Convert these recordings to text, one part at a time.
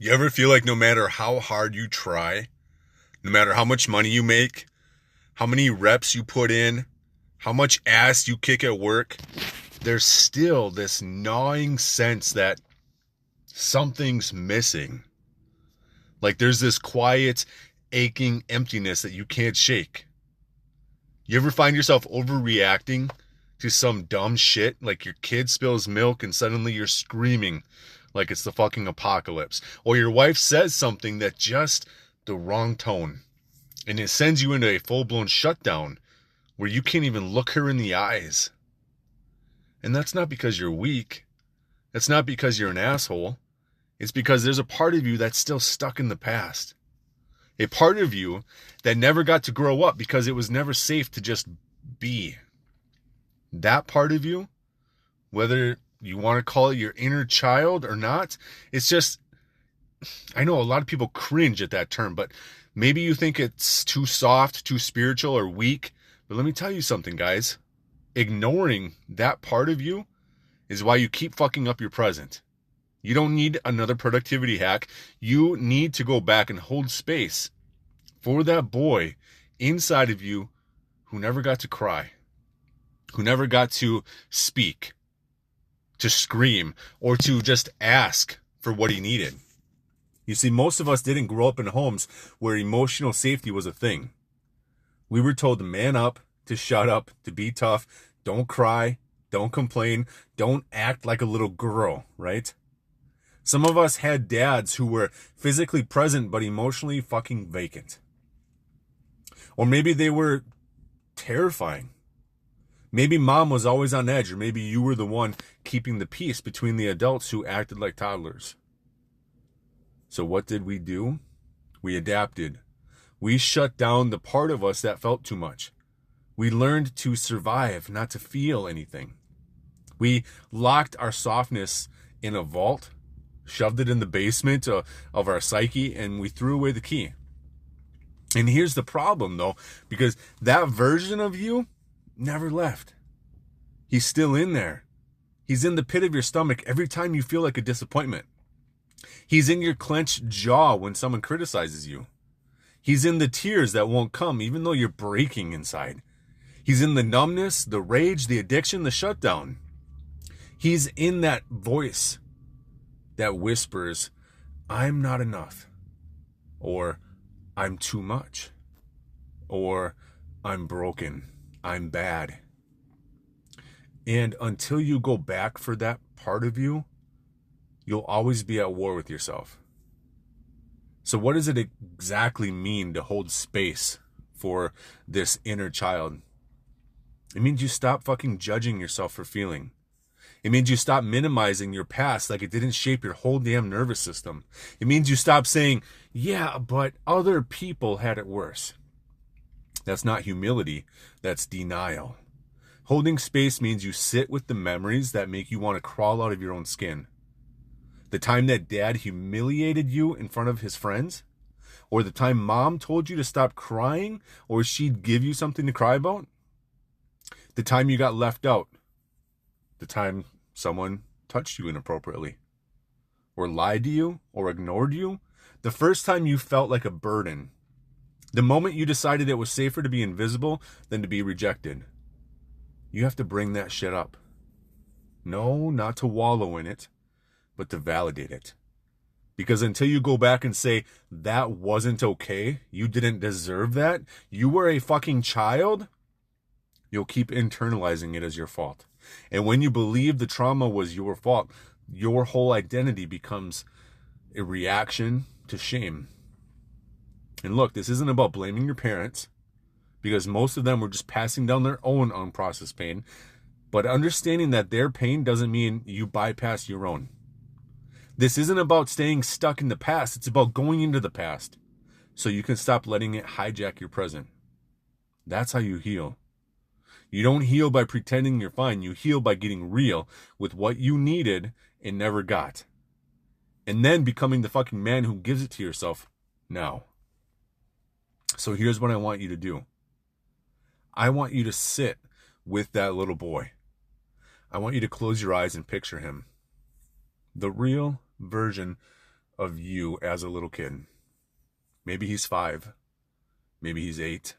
You ever feel like no matter how hard you try, no matter how much money you make, how many reps you put in, how much ass you kick at work, there's still this gnawing sense that something's missing. Like there's this quiet, aching emptiness that you can't shake. You ever find yourself overreacting to some dumb shit? Like your kid spills milk and suddenly you're screaming like it's the fucking apocalypse. Or your wife says something that just the wrong tone. And it sends you into a full-blown shutdown where you can't even look her in the eyes. And that's not because you're weak. That's not because you're an asshole. It's because there's a part of you that's still stuck in the past. A part of you that never got to grow up because it was never safe to just be. That part of you, whether you want to call it your inner child or not, it's just, I know a lot of people cringe at that term, but maybe you think it's too soft, too spiritual, or weak. But let me tell you something, guys. Ignoring that part of you is why you keep fucking up your present. You don't need another productivity hack. You need to go back and hold space for that boy inside of you who never got to cry, who never got to speak, to scream, or to just ask for what he needed. You see, most of us didn't grow up in homes where emotional safety was a thing. We were told to man up, to shut up, to be tough, don't cry, don't complain, don't act like a little girl, right? Some of us had dads who were physically present but emotionally fucking vacant. Or maybe they were terrifying. Maybe mom was always on edge, or maybe you were the one keeping the peace between the adults who acted like toddlers. So what did we do? We adapted. We shut down the part of us that felt too much. We learned to survive, not to feel anything. We locked our softness in a vault, shoved it in the basement of our psyche, and we threw away the key. And here's the problem, though, because that version of you never left. He's still in there. He's in the pit of your stomach every time you feel like a disappointment. He's in your clenched jaw when someone criticizes you. He's in the tears that won't come even though you're breaking inside. He's in the numbness, the rage, the addiction, the shutdown. He's in that voice that whispers, I'm not enough, or I'm too much, or I'm broken, I'm bad. And until you go back for that part of you, you'll always be at war with yourself. So what does it exactly mean to hold space for this inner child? It means you stop fucking judging yourself for feeling. It means you stop minimizing your past like it didn't shape your whole damn nervous system. It means you stop saying, yeah, but other people had it worse. That's not humility. That's denial. Holding space means you sit with the memories that make you want to crawl out of your own skin. The time that dad humiliated you in front of his friends, or the time mom told you to stop crying, or she'd give you something to cry about. The time you got left out. The time someone touched you inappropriately, or lied to you, or ignored you. The first time you felt like a burden. The moment you decided it was safer to be invisible than to be rejected. You have to bring that shit up. No, not to wallow in it, but to validate it. Because until you go back and say, that wasn't okay, you didn't deserve that, you were a fucking child, you'll keep internalizing it as your fault. And when you believe the trauma was your fault, your whole identity becomes a reaction to shame. And look, this isn't about blaming your parents, because most of them were just passing down their own unprocessed pain. But understanding that their pain doesn't mean you bypass your own. This isn't about staying stuck in the past. It's about going into the past so you can stop letting it hijack your present. That's how you heal. You don't heal by pretending you're fine. You heal by getting real with what you needed and never got. And then becoming the fucking man who gives it to yourself now. So here's what I want you to do. I want you to sit with that little boy. I want you to close your eyes and picture him. The real version of you as a little kid. Maybe he's 5. Maybe he's 8.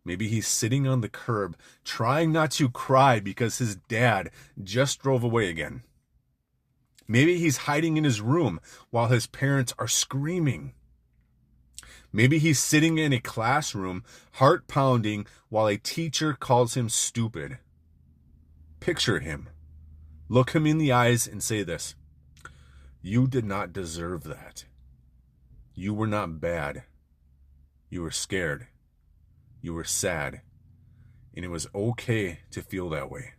Maybe he's sitting on the curb trying not to cry because his dad just drove away again. Maybe he's hiding in his room while his parents are screaming. Maybe he's sitting in a classroom, heart pounding, while a teacher calls him stupid. Picture him. Look him in the eyes and say this: you did not deserve that. You were not bad. You were scared. You were sad. And it was okay to feel that way.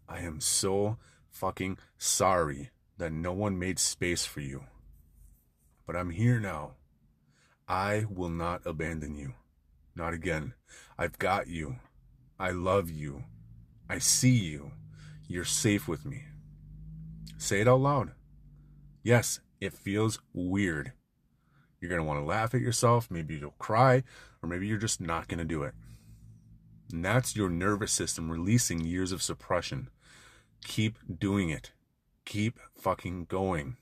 I am so fucking sorry that no one made space for you. But I'm here now. I will not abandon you. Not again. I've got you. I love you. I see you. You're safe with me. Say it out loud. Yes, it feels weird. You're going to want to laugh at yourself. Maybe you'll cry, or maybe you're just not going to do it. And that's your nervous system releasing years of suppression. Keep doing it. Keep fucking going.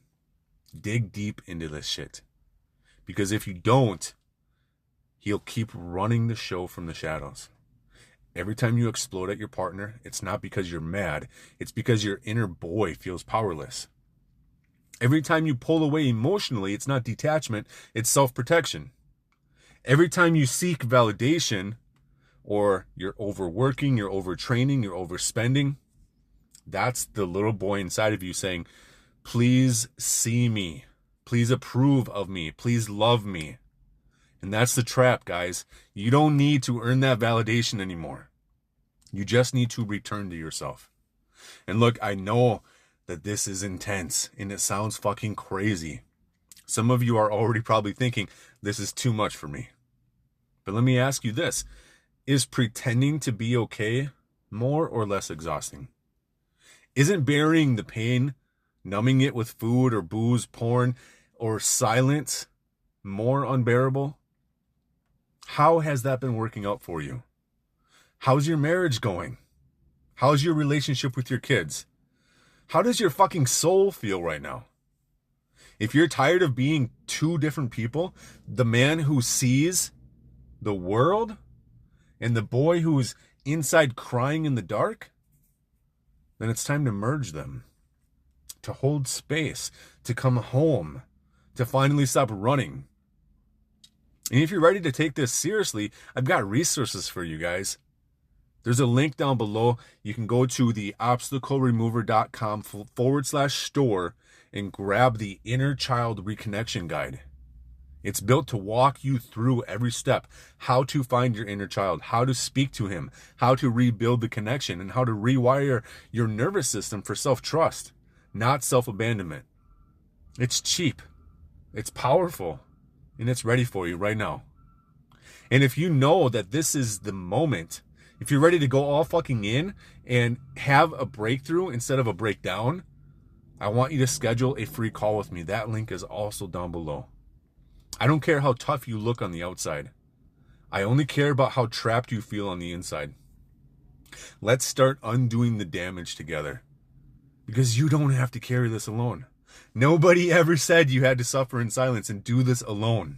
Dig deep into this shit. Because if you don't, he'll keep running the show from the shadows. Every time you explode at your partner, it's not because you're mad. It's because your inner boy feels powerless. Every time you pull away emotionally, it's not detachment, it's self-protection. Every time you seek validation, or you're overworking, you're overtraining, you're overspending, that's the little boy inside of you saying, please see me. Please approve of me. Please love me. And that's the trap, guys. You don't need to earn that validation anymore. You just need to return to yourself. And look, I know that this is intense and it sounds fucking crazy. Some of you are already probably thinking, this is too much for me. But let me ask you this. Is pretending to be okay more or less exhausting? Isn't burying the pain, numbing it with food or booze, porn, or silence more unbearable? How has that been working out for you? How's your marriage going? How's your relationship with your kids? How does your fucking soul feel right now? If you're tired of being two different people, the man who sees the world and the boy who's inside crying in the dark, then it's time to merge them, to hold space, to come home, to finally stop running. And if you're ready to take this seriously, I've got resources for you guys. There's a link down below. You can go to theobstacleremover.com/store and grab the Inner Child Reconnection Guide. It's built to walk you through every step, how to find your inner child, how to speak to him, how to rebuild the connection, and how to rewire your nervous system for self-trust, not self-abandonment. It's cheap, it's powerful, and it's ready for you right now. And if you know that this is the moment, if you're ready to go all fucking in and have a breakthrough instead of a breakdown, I want you to schedule a free call with me. That link is also down below. I don't care how tough you look on the outside. I only care about how trapped you feel on the inside. Let's start undoing the damage together. Because you don't have to carry this alone. Nobody ever said you had to suffer in silence and do this alone.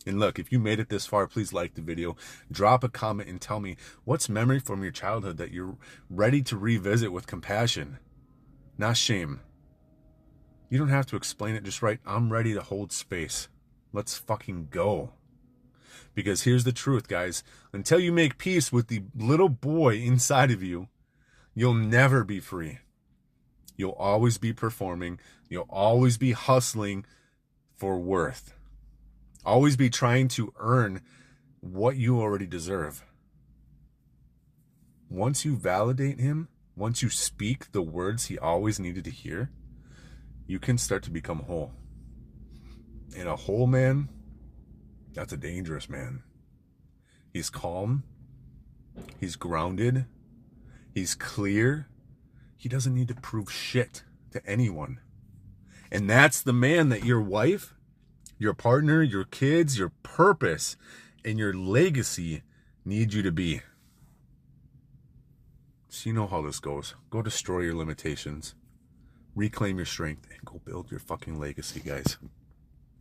And look, if you made it this far, please like the video. Drop a comment and tell me what's memory from your childhood that you're ready to revisit with compassion, not shame. You don't have to explain it, just write, I'm ready to hold space. Let's fucking go. Because here's the truth, guys. Until you make peace with the little boy inside of you, you'll never be free. You'll always be performing. You'll always be hustling for worth. Always be trying to earn what you already deserve. Once you validate him, once you speak the words he always needed to hear, you can start to become whole. And a whole man, that's a dangerous man. He's calm. He's grounded. He's clear. He doesn't need to prove shit to anyone. And that's the man that your wife, your partner, your kids, your purpose, and your legacy need you to be. So you know how this goes. Go destroy your limitations. Reclaim your strength and go build your fucking legacy, guys.